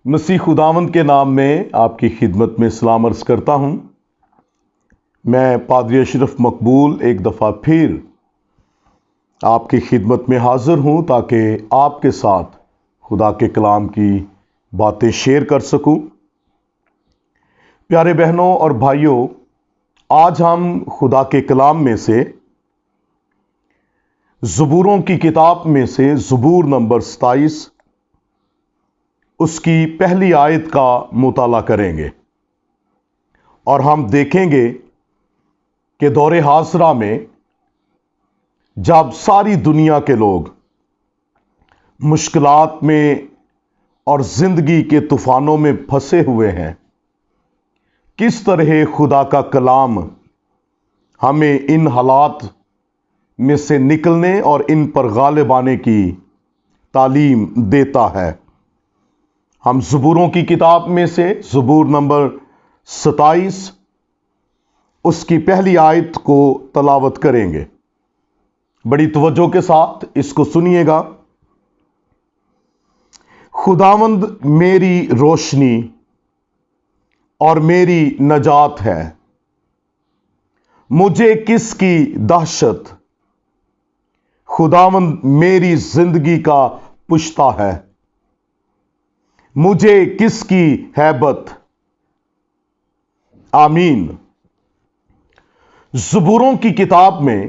مسیح خداوند کے نام میں آپ کی خدمت میں سلام عرض کرتا ہوں۔ میں پادری اشرف مقبول ایک دفعہ پھر آپ کی خدمت میں حاضر ہوں تاکہ آپ کے ساتھ خدا کے کلام کی باتیں شیئر کر سکوں۔ پیارے بہنوں اور بھائیوں، آج ہم خدا کے کلام میں سے زبوروں کی کتاب میں سے زبور نمبر 27 اس کی پہلی آیت کا مطالعہ کریں گے، اور ہم دیکھیں گے کہ دور حاضرہ میں جب ساری دنیا کے لوگ مشکلات میں اور زندگی کے طوفانوں میں پھنسے ہوئے ہیں، کس طرح خدا کا کلام ہمیں ان حالات میں سے نکلنے اور ان پر غالب آنے کی تعلیم دیتا ہے۔ ہم زبوروں کی کتاب میں سے زبور نمبر 27 اس کی پہلی آیت کو تلاوت کریں گے۔ بڑی توجہ کے ساتھ اس کو سنیے گا۔ خداوند میری روشنی اور میری نجات ہے، مجھے کس کی دہشت؟ خداوند میری زندگی کا پشتا ہے، مجھے کس کی ہیبت؟ آمین۔ زبوروں کی کتاب میں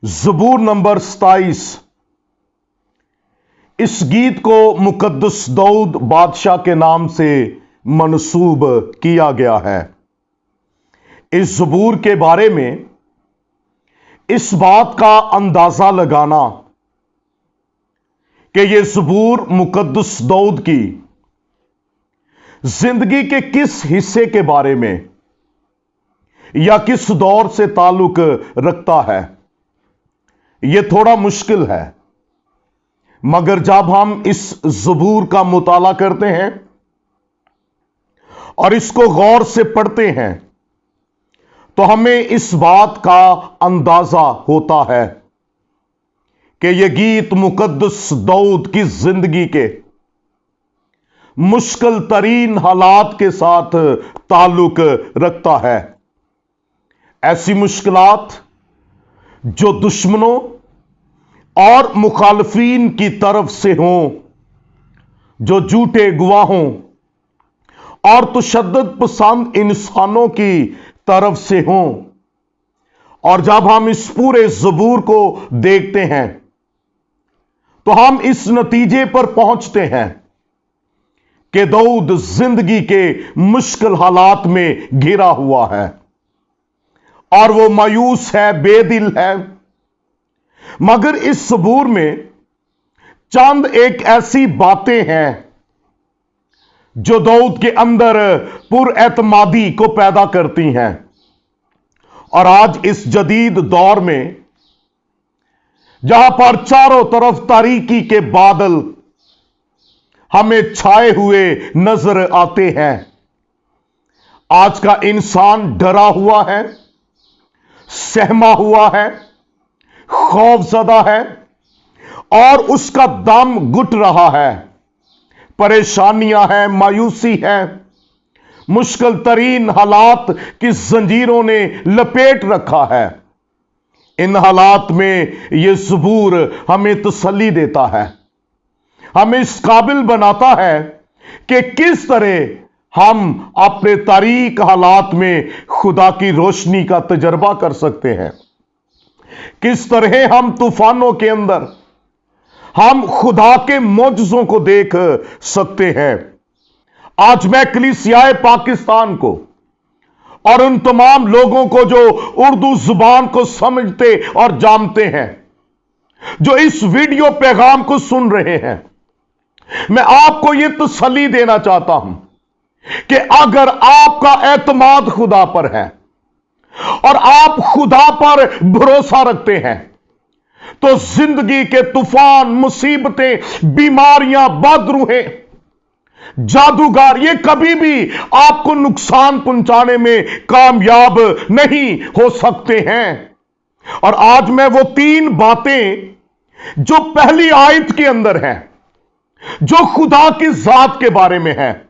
زبور نمبر 27 اس گیت کو مقدس داؤد بادشاہ کے نام سے منسوب کیا گیا ہے۔ اس زبور کے بارے میں اس بات کا اندازہ لگانا کہ یہ زبور مقدس داؤد کی زندگی کے کس حصے کے بارے میں یا کس دور سے تعلق رکھتا ہے، یہ تھوڑا مشکل ہے، مگر جب ہم اس زبور کا مطالعہ کرتے ہیں اور اس کو غور سے پڑھتے ہیں تو ہمیں اس بات کا اندازہ ہوتا ہے کہ یہ گیت مقدس داؤد کی زندگی کے مشکل ترین حالات کے ساتھ تعلق رکھتا ہے۔ ایسی مشکلات جو دشمنوں اور مخالفین کی طرف سے ہوں، جو جھوٹے گواہوں اور تشدد پسند انسانوں کی طرف سے ہوں، اور جب ہم اس پورے زبور کو دیکھتے ہیں تو ہم اس نتیجے پر پہنچتے ہیں کہ داؤد زندگی کے مشکل حالات میں گھرا ہوا ہے اور وہ مایوس ہے، بے دل ہے، مگر اس زبور میں چند ایک ایسی باتیں ہیں جو داؤد کے اندر پر اعتمادی کو پیدا کرتی ہیں۔ اور آج اس جدید دور میں جہاں پر چاروں طرف تاریکی کے بادل ہمیں چھائے ہوئے نظر آتے ہیں، آج کا انسان ڈرا ہوا ہے، سہما ہوا ہے، خوف زدہ ہے، اور اس کا دم گھٹ رہا ہے، پریشانیاں ہیں، مایوسی ہے، مشکل ترین حالات کی زنجیروں نے لپیٹ رکھا ہے۔ ان حالات میں یہ زبور ہمیں تسلی دیتا ہے، ہمیں اس قابل بناتا ہے کہ کس طرح ہم اپنے تاریک حالات میں خدا کی روشنی کا تجربہ کر سکتے ہیں، کس طرح ہم طوفانوں کے اندر ہم خدا کے معجزوں کو دیکھ سکتے ہیں۔ آج میں کلیسیائے پاکستان کو اور ان تمام لوگوں کو جو اردو زبان کو سمجھتے اور جانتے ہیں، جو اس ویڈیو پیغام کو سن رہے ہیں، میں آپ کو یہ تسلی دینا چاہتا ہوں کہ اگر آپ کا اعتماد خدا پر ہے اور آپ خدا پر بھروسہ رکھتے ہیں تو زندگی کے طوفان، مصیبتیں، بیماریاں، بدروحیں، جادوگر یہ کبھی بھی آپ کو نقصان پہنچانے میں کامیاب نہیں ہو سکتے ہیں۔ اور آج میں وہ 3 باتیں جو پہلی آیت کے اندر ہیں जो खुदा की जात के बारे में है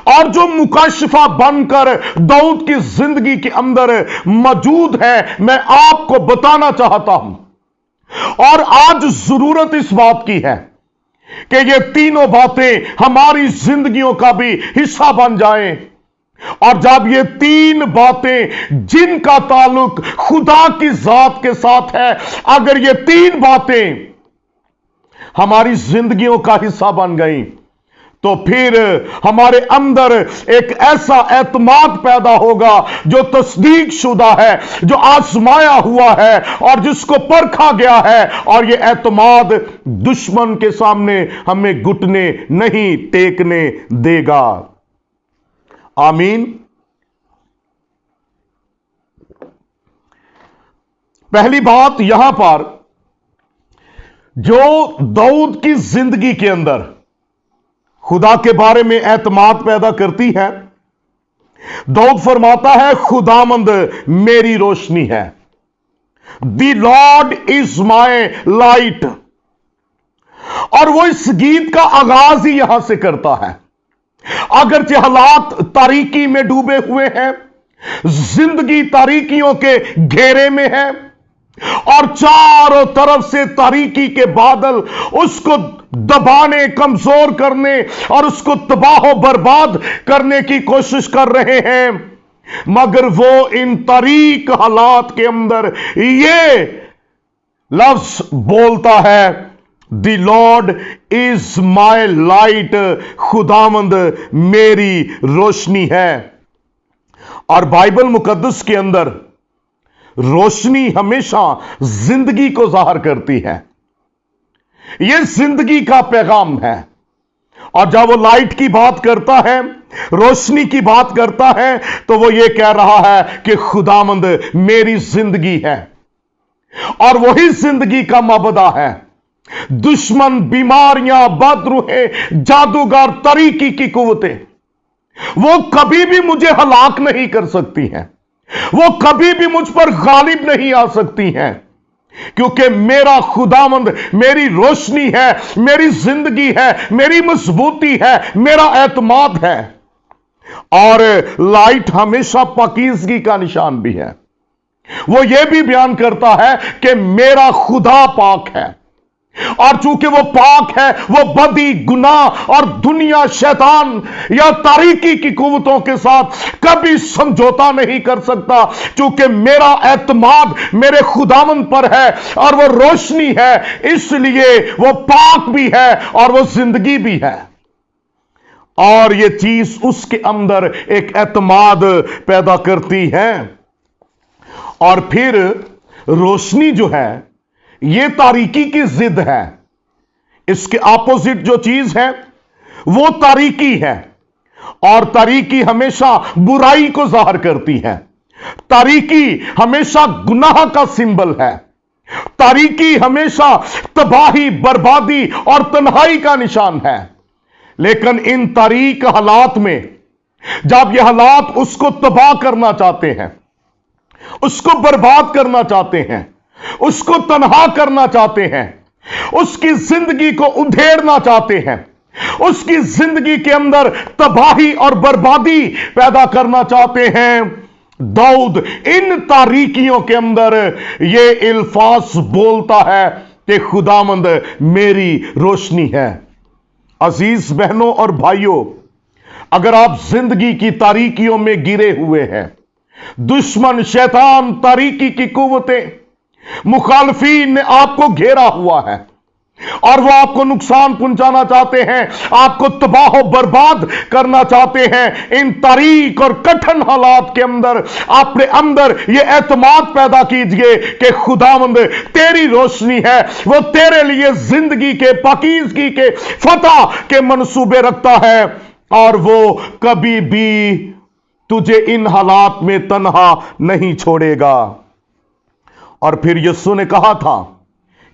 और जो मुकाशिफा बनकर दाऊद की जिंदगी के अंदर मौजूद है, मैं आपको बताना चाहता हूं। और आज जरूरत इस बात की है कि ये तीनों बातें हमारी जिंदगियों का भी हिस्सा बन जाएं। और जब ये तीन बातें जिनका ताल्लुक खुदा की जात के साथ है, अगर ये तीन बातें हमारी जिंदगियों का हिस्सा बन गई, तो फिर हमारे अंदर एक ऐसा एतमाद पैदा होगा जो तस्दीक शुदा है, जो आजमाया हुआ है और जिसको परखा गया है। और यह एतमाद दुश्मन के सामने हमें घुटने नहीं टेकने देगा। आमीन। पहली बात यहां पर जो दाऊद की जिंदगी के अंदर खुदा के बारे में एतमाद पैदा करती है, दाऊद फरमाता है, खुदामंद मेरी रोशनी है। The Lord is my light. और वो इस गीत का आगाज ही यहां से करता है। अगरचे हालात तारीकी में डूबे हुए हैं, जिंदगी तारीकियों के घेरे में है और चारों तरफ से तारीकी के बादल उसको दबाने, कमजोर करने और उसको तबाह बर्बाद करने की कोशिश कर रहे हैं, मगर वो इन तारीक हालात के अंदर ये लफ्ज बोलता है, the Lord is my light. खुदावंद मेरी रोशनी है। और बाइबल मुकद्दस के अंदर रोशनी हमेशा जिंदगी को जाहिर करती है। यह जिंदगी का पैगाम है। और जब वो लाइट की बात करता है, रोशनी की बात करता है, तो वो ये कह रहा है कि खुदावंद मेरी जिंदगी है। और वही जिंदगी का माबदा है। दुश्मन, बीमारियां, बदरूहें, जादूगर, तरीकी की कुव्वतें वो कभी भी मुझे हलाक नहीं कर सकती हैं। वो कभी भी मुझ पर गालिब नहीं आ सकती हैं, क्योंकि मेरा खुदावंद मेरी रोशनी है, मेरी जिंदगी है, मेरी मजबूती है, मेरा एतमाद है। और लाइट हमेशा पाकीज़गी का निशान भी है। वो ये भी बयान करता है कि मेरा खुदा पाक है। और चूंकि वो पाक है, वो बदी, गुनाह और दुनिया, शैतान या तारीकी की कुव्वतों के साथ कभी समझौता नहीं कर सकता। चूंकि मेरा एतमाद मेरे खुदावंद पर है और वो रोशनी है, इसलिए वो पाक भी है और वो जिंदगी भी है। और ये चीज उसके अंदर एक एतमाद पैदा करती है। और फिर रोशनी जो है, ये तारीकी की जिद है। इसके ऑपोजिट जो चीज है वो तारीकी है। और तारीकी हमेशा बुराई को जाहिर करती है। तारीकी हमेशा गुनाह का सिंबल है। तारीकी हमेशा तबाही, बर्बादी और तन्हाई का निशान है। लेकिन इन तारीक हालात में जब ये हालात उसको तबाह करना चाहते हैं, उसको बर्बाद करना चाहते हैं, उसको तन्हा करना चाहते हैं, उसकी जिंदगी को उधेड़ना चाहते हैं, उसकी जिंदगी के अंदर तबाही और बर्बादी पैदा करना चाहते हैं, दाऊद इन तारीकियों के अंदर ये अल्फाज बोलता है कि खुदावंद मेरी रोशनी है। अजीज बहनों और भाइयों, अगर आप जिंदगी की तारीकियों में गिरे हुए हैं, दुश्मन, शैतान, तारीकी की कुव्वतें, मुखालफीन ने आपको घेरा हुआ है और वो आपको नुकसान पहुंचाना चाहते हैं, आपको तबाह बर्बाद करना चाहते हैं, इन तारीक और कठिन हालात के अंदर अपने अंदर ये एतमाद पैदा कीजिए कि खुदावंद तेरी रोशनी है। वो तेरे लिए जिंदगी के, पाकीज़गी के, फतह के मंसूबे रखता है और वो कभी भी तुझे इन हालात में तन्हा नहीं छोड़ेगा। और फिर यीशु ने कहा था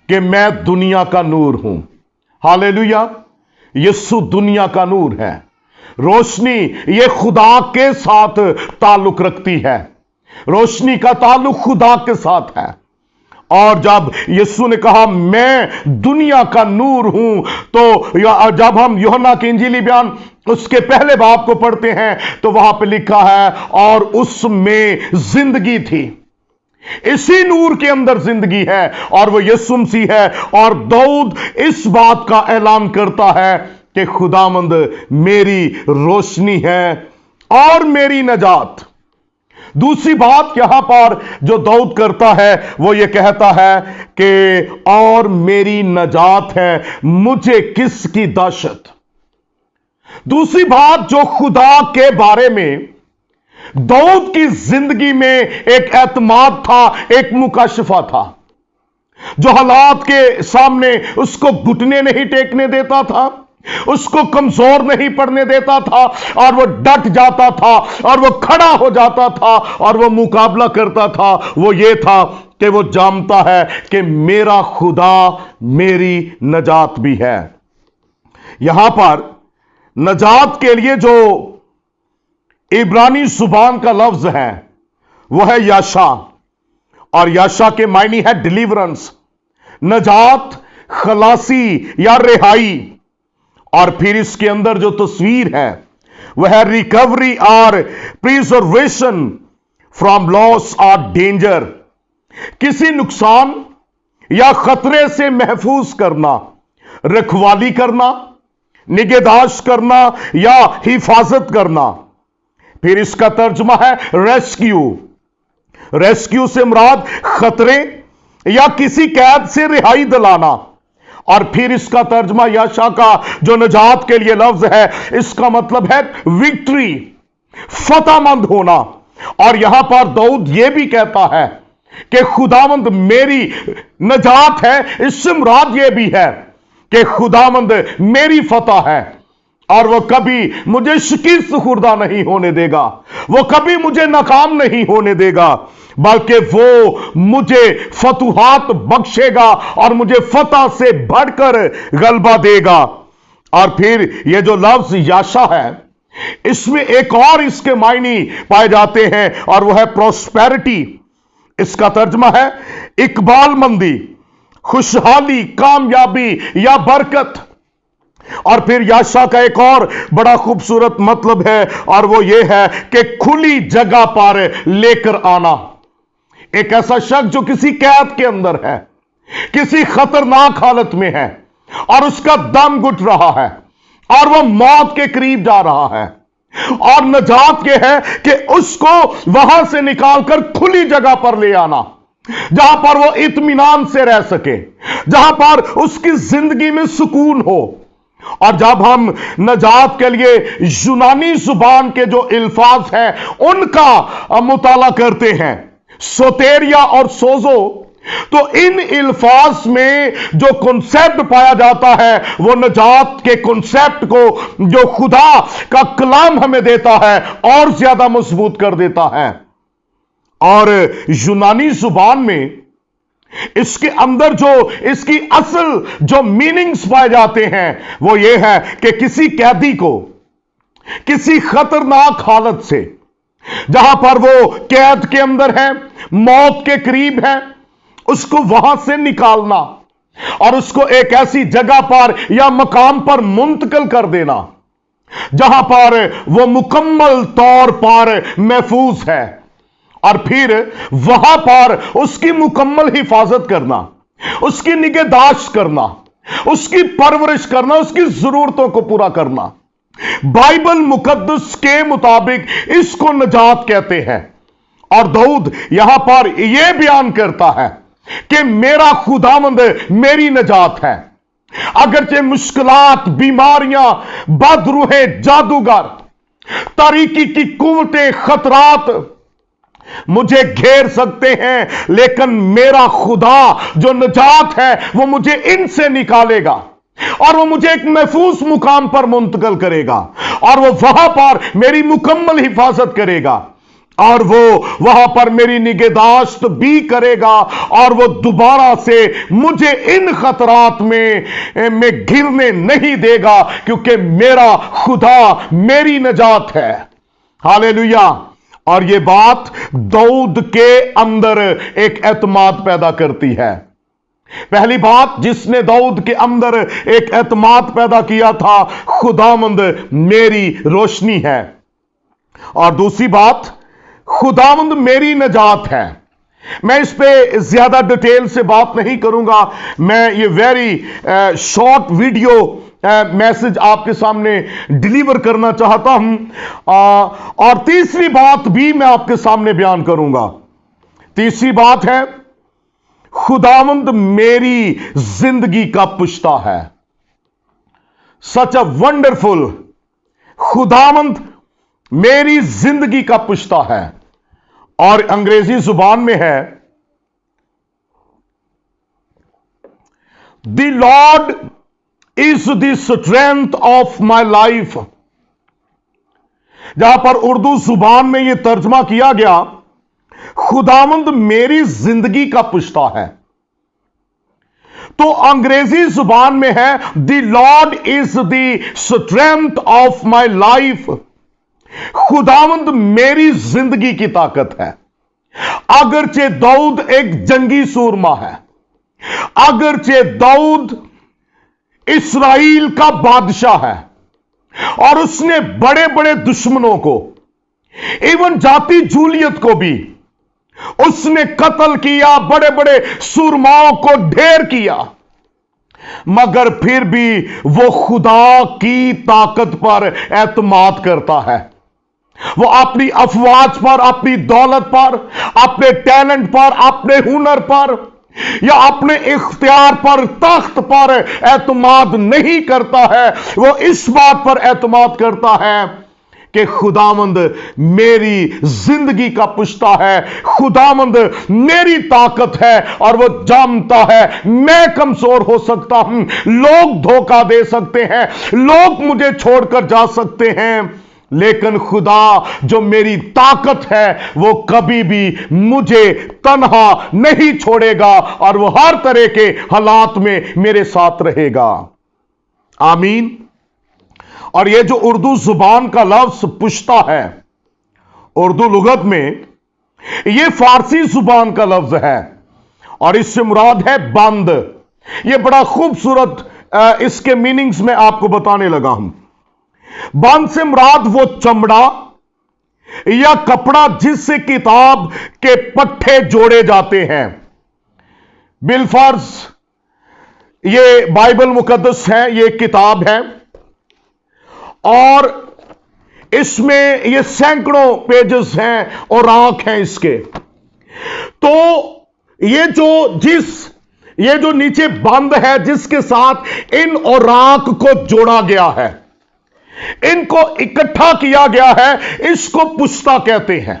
कि मैं दुनिया का नूर हूं। हालेलुया। यीशु दुनिया का नूर है। रोशनी ये खुदा के साथ ताल्लुक रखती है। रोशनी का ताल्लुक खुदा के साथ है। और जब यीशु ने कहा मैं दुनिया का नूर हूं, तो जब हम यूहन्ना की इंजीली बयान उसके पहले बाब को पढ़ते हैं तो वहां पे लिखा है और उसमें जिंदगी थी। इसी नूर के अंदर जिंदगी है और वो यीशु मसीह है। और दाऊद इस बात का ऐलान करता है कि खुदावंद मेरी रोशनी है और मेरी नजात। दूसरी बात यहां पर जो दाऊद करता है वो ये कहता है कि और मेरी नजात है, मुझे किसकी दहशत। दूसरी बात जो खुदा के बारे में दाऊद की जिंदगी में एक एतमाद था, एक मुकाशफा था, जो हालात के सामने उसको घुटने नहीं टेकने देता था, उसको कमजोर नहीं पड़ने देता था, और वो डट जाता था और वो खड़ा हो जाता था और वो मुकाबला करता था। वो ये था कि वो जानता है कि मेरा खुदा मेरी नजात भी है। यहां पर नजात के लिए जो इब्रानी जुबान का लफ्ज है वो है याशा, और याशा के मायने है डिलीवरेंस, नजात, खलासी या रिहाई। और फिर इसके अंदर जो तस्वीर है वह है रिकवरी और प्रिजर्वेशन फ्रॉम लॉस और डेंजर, किसी नुकसान या खतरे से महफूज करना, रखवाली करना, निगहदाश्त करना या हिफाजत करना। फिर इसका तर्जुमा है रेस्क्यू। रेस्क्यू से मुराद खतरे या किसी कैद से रिहाई दिलाना। और फिर इसका तर्जुमा याशा का जो नजात के लिए लफ्ज है, इसका मतलब है विक्ट्री, फतहमंद होना। और यहां पर दाऊद यह भी कहता है कि खुदावंद मेरी नजात है, इससे मुराद यह भी है कि खुदावंद मेरी फतह है और वो कभी मुझे शिकस्त खुर्दा नहीं होने देगा, वो कभी मुझे नाकाम नहीं होने देगा, बल्कि वो मुझे फतुहात बख्शेगा और मुझे फतह से बढ़कर गलबा देगा। और फिर ये जो लफ्ज याशा है, इसमें एक और इसके मायने पाए जाते हैं और वह है प्रोस्पेरिटी। इसका तर्जुमा है इकबाल मंदी, खुशहाली, कामयाबी या बरकत। और फिर याशा का एक और बड़ा खूबसूरत मतलब है और वो ये है कि खुली जगह पर लेकर आना। एक ऐसा शख्स जो किसी कैद के अंदर है, किसी खतरनाक हालत में है और उसका दम घुट रहा है और वो मौत के करीब जा रहा है, और नजात ये है कि उसको वहां से निकालकर खुली जगह पर ले आना, जहां पर वो इत्मीनान से रह सके, जहां पर उसकी जिंदगी में सुकून हो। और जब हम नजात के लिए यूनानी जुबान के जो अल्फाज हैं उनका मुताला करते हैं, सोतेरिया और सोजो, तो इन अल्फाज में जो कॉन्सेप्ट पाया जाता है वो नजात के कॉन्सेप्ट को जो खुदा का कलाम हमें देता है और ज्यादा मजबूत कर देता है। और यूनानी जुबान में इसके अंदर जो इसकी असल जो मीनिंग्स पाए जाते हैं वो ये है कि किसी कैदी को किसी खतरनाक हालत से, जहां पर वो कैद के अंदर है, मौत के करीब है, उसको वहां से निकालना और उसको एक ऐसी जगह पर या मकाम पर मुंतकिल कर देना जहां पर वो मुकम्मल तौर पर महफूज है, और फिर वहां पर उसकी मुकम्मल हिफाजत करना, उसकी निगहदाश्त करना, उसकी परवरिश करना, उसकी जरूरतों को पूरा करना। बाइबल मुकद्दस के मुताबिक इसको नजात कहते हैं। और दाऊद यहां पर यह बयान करता है कि मेरा खुदावंद मेरी नजात है। अगरचे मुश्किलात, बीमारियां, बदरूहें, जादूगर, तारीकी की कुव्वतें, खतरात मुझे घेर सकते हैं, लेकिन मेरा खुदा जो नजात है वो मुझे इनसे निकालेगा और वो मुझे एक महफूज मुकाम पर मुंतकिल करेगा और वो वहां पर मेरी मुकम्मल हिफाजत करेगा और वो वहां पर मेरी निगहदाश्त भी करेगा और वो दोबारा से मुझे इन खतरात में घिरने नहीं देगा, क्योंकि मेरा खुदा मेरी नजात है। हालेलुया। और यह बात दाऊद के अंदर एक एतमाद पैदा करती है। पहली बात जिसने दाऊद के अंदर एक एतमाद पैदा किया था, खुदावंद मेरी रोशनी है। और दूसरी बात, खुदावंद मेरी नजात है। मैं इस पे ज्यादा डिटेल से बात नहीं करूंगा, मैं ये वेरी शॉर्ट वीडियो मैसेज आपके सामने डिलीवर करना चाहता हूं। और तीसरी बात भी मैं आपके सामने बयान करूंगा। तीसरी बात है, खुदावंद मेरी जिंदगी का पुश्ता है। सच अ वंडरफुल, खुदावंद मेरी जिंदगी का पुश्ता है। और अंग्रेजी जुबान में है, the Lord is the strength of my life. जहां पर उर्दू जुबान में यह तर्जमा किया गया, खुदावंद मेरी जिंदगी का पुश्ता है, तो अंग्रेजी जुबान में है, the Lord is the strength of my life. खुदावंद मेरी जिंदगी की ताकत है। अगरचे दाऊद एक जंगी सूरमा है, अगरचे दाऊद इस्राएल का बादशाह है और उसने बड़े बड़े दुश्मनों को, इवन जाति जूलियत को भी उसने कत्ल किया, बड़े बड़े सूरमाओं को ढेर किया, मगर फिर भी वो खुदा की ताकत पर एतमाद करता है। वो अपनी अफवाज पर, अपनी दौलत पर, अपने टैलेंट पर, अपने हुनर पर या अपने इख्तियार पर, तख्त पर एतमाद नहीं करता है। वो इस बात पर एतमाद करता है कि खुदावंद मेरी जिंदगी का पुश्ता है, खुदावंद मेरी ताकत है। और वो जानता है मैं कमजोर हो सकता हूं, लोग धोखा दे सकते हैं, लोग मुझे छोड़कर जा सकते हैं, लेकिन खुदा जो मेरी ताकत है वो कभी भी मुझे तन्हा नहीं छोड़ेगा और वो हर तरह के हालात में मेरे साथ रहेगा। आमीन। और ये जो उर्दू जुबान का लफ्ज पुश्ता है, उर्दू लुगत में ये फारसी जुबान का लफ्ज है और इससे मुराद है बंद। ये बड़ा खूबसूरत इसके मीनिंग्स में आपको बताने लगा हूं। बंद से मुराद वो चमड़ा या कपड़ा जिससे किताब के पट्टे जोड़े जाते हैं। बिलफर्ज ये बाइबल मुकद्दस है, ये किताब है और इसमें ये सैकड़ों पेजेस हैं और आंख हैं इसके। तो ये जो नीचे बंद है जिसके साथ इन और आंख को जोड़ा गया है, इनको इकट्ठा किया गया है, इसको पुश्ता कहते हैं।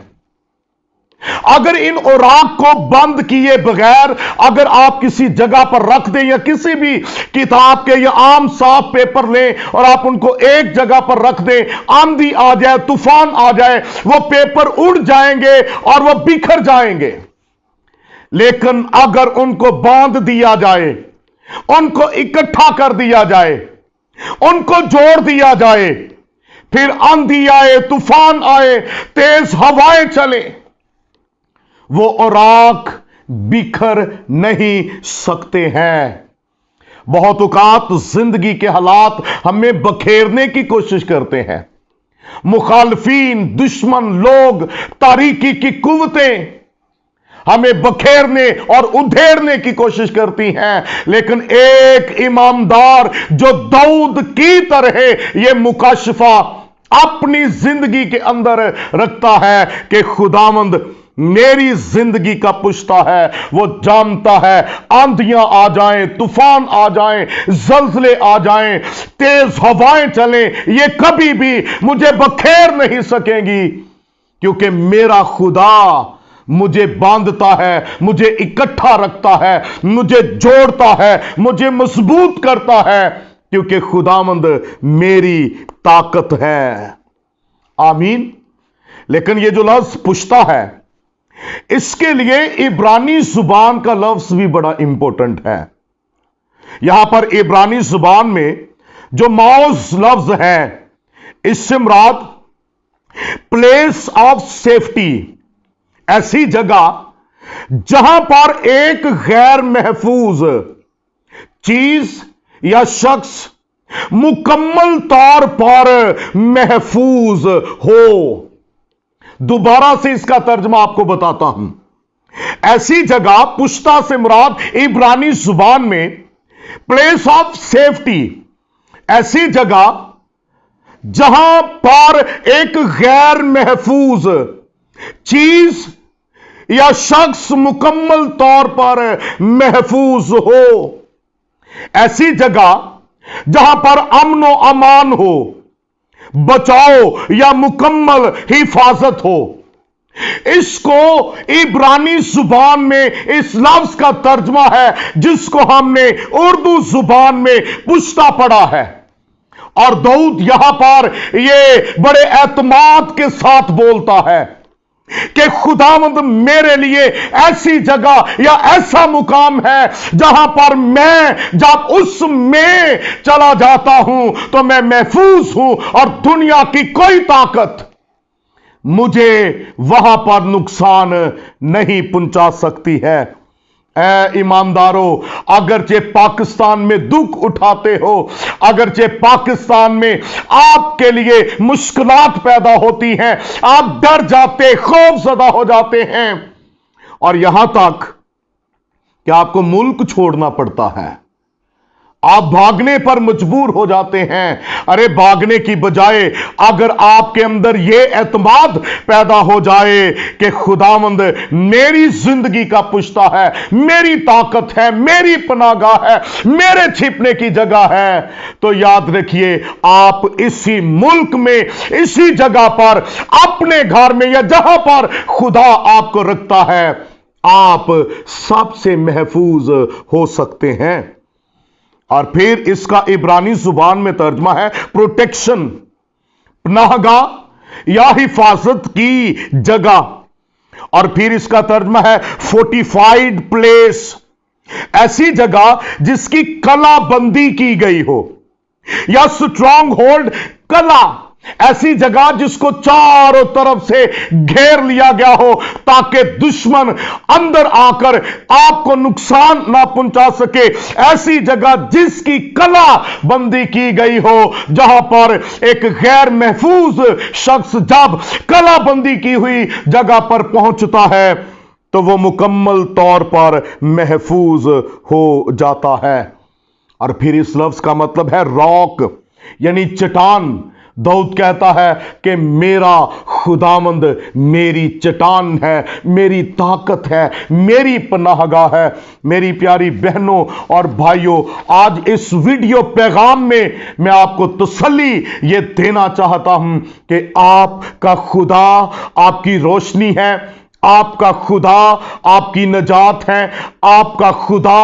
अगर इन औराक को बंद किए बगैर अगर आप किसी जगह पर रख दें या किसी भी किताब के या आम साफ पेपर लें और आप उनको एक जगह पर रख दें, आंधी आ जाए, तूफान आ जाए, वो पेपर उड़ जाएंगे और वो बिखर जाएंगे। लेकिन अगर उनको बांध दिया जाए, उनको इकट्ठा कर दिया जाए, उनको जोड़ दिया जाए, फिर आंधी आए, तूफान आए, तेज हवाएं चले, वो औराक बिखर नहीं सकते हैं। बहुत औकात जिंदगी के हालात हमें बखेरने की कोशिश करते हैं। मुखालफीन, दुश्मन लोग, तारीकी की कुव्वतें हमें बखेरने और उधेड़ने की कोशिश करती हैं, लेकिन एक ईमानदार जो दाऊद की तरह यह मुकाशफा अपनी जिंदगी के अंदर रखता है कि खुदावंद मेरी जिंदगी का पुश्ता है। वो जानता है आंधियां आ जाएं, तूफान आ जाएं, जल्जले आ जाएं, तेज हवाएं चलें, ये कभी भी मुझे बखेर नहीं सकेंगी, क्योंकि मेरा खुदा मुझे बांधता है, मुझे इकट्ठा रखता है, मुझे जोड़ता है, मुझे मजबूत करता है, क्योंकि खुदावंद मेरी ताकत है। आमीन। लेकिन ये जो लफ्ज पुश्ता है, इसके लिए इब्रानी जुबान का लफ्ज भी बड़ा इंपॉर्टेंट है। यहां पर इब्रानी जुबान में जो मौज लफ्ज है, इससे मुराद प्लेस ऑफ सेफ्टी, ऐसी जगह जहां पर एक गैर महफूज चीज या शख्स मुकम्मल तौर पर महफूज हो। दोबारा से इसका तर्जमा आपको बताता हूं। ऐसी जगह, पुश्ता से मुराद इब्रानी जुबान में प्लेस ऑफ सेफ्टी, ऐसी जगह जहां पर एक गैर महफूज चीज या शख्स मुकम्मल तौर पर महफूज हो। ऐसी जगह जहां पर अमन व अमान हो, बचाव या मुकम्मल हिफाजत हो। इसको इब्रानी जुबान में इस लफ्ज का तर्जमा है जिसको हमने उर्दू जुबान में पुश्ता पढ़ा है। और दाऊद यहां पर ये बड़े एतमाद के साथ बोलता है कि खुदावंद मेरे लिए ऐसी जगह या ऐसा मुकाम है जहां पर मैं जब उसमें चला जाता हूं तो मैं महफूज हूं और दुनिया की कोई ताकत मुझे वहां पर नुकसान नहीं पहुंचा सकती है। ऐ ईमानदारों, अगरचे पाकिस्तान में दुख उठाते हो, अगरचे पाकिस्तान में आपके लिए मुश्किलात पैदा होती हैं, आप डर जाते, खौफजदा हो जाते हैं और यहां तक कि आपको मुल्क छोड़ना पड़ता है, आप भागने पर मजबूर हो जाते हैं। अरे भागने की बजाय अगर आपके अंदर यह एतमाद पैदा हो जाए कि खुदावंद मेरी जिंदगी का पुश्ता है, मेरी ताकत है, मेरी पनाहगाह है, मेरे छिपने की जगह है, तो याद रखिए आप इसी मुल्क में, इसी जगह पर, अपने घर में या जहां पर खुदा आपको रखता है, आप सबसे महफूज हो सकते हैं। और फिर इसका इब्रानी जुबान में तर्जमा है प्रोटेक्शन, पनाहगाह या हिफाजत की जगह। और फिर इसका तर्जमा है फोर्टिफाइड प्लेस, ऐसी जगह जिसकी कलाबंदी की गई हो, या स्ट्रॉन्ग होल्ड, कला, ऐसी जगह जिसको चारों तरफ से घेर लिया गया हो ताकि दुश्मन अंदर आकर आपको नुकसान ना पहुंचा सके। ऐसी जगह जिसकी कला बंदी की गई हो, जहां पर एक गैर महफूज शख्स जब कला बंदी की हुई जगह पर पहुंचता है तो वो मुकम्मल तौर पर महफूज हो जाता है। और फिर इस लफ्ज का मतलब है रॉक, यानी चट्टान। दाऊद कहता है कि मेरा खुदावंद मेरी चट्टान है, मेरी ताकत है, मेरी पनाहगाह है। मेरी प्यारी बहनों और भाइयों, आज इस वीडियो पैगाम में मैं आपको तसल्ली ये देना चाहता हूं कि आपका खुदा आपकी रोशनी है, आपका खुदा आपकी नजात है, आपका खुदा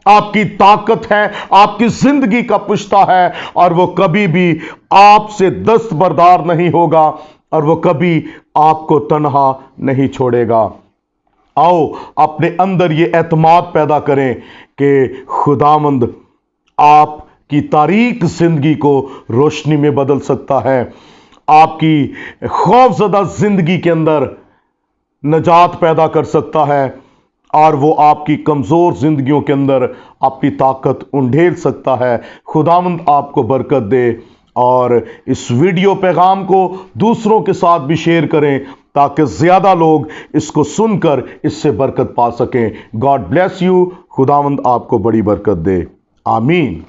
आपकी ताकत है, आपकी जिंदगी का पुश्ता है, और वो कभी भी आपसे दस्तबरदार नहीं होगा और वो कभी आपको तन्हा नहीं छोड़ेगा। आओ अपने अंदर ये एतमाद पैदा करें कि खुदावंद आपकी तारीक जिंदगी को रोशनी में बदल सकता है, आपकी खौफजदा जिंदगी के अंदर नजात पैदा कर सकता है, और वो आपकी कमजोर जिंदगियों के अंदर अपनी ताकत उंडेल सकता है। खुदावंद आपको बरकत दे, और इस वीडियो पैगाम को दूसरों के साथ भी शेयर करें ताकि ज्यादा लोग इसको सुनकर इससे बरकत पा सकें। God bless you. खुदावंद आपको बड़ी बरकत दे। आमीन।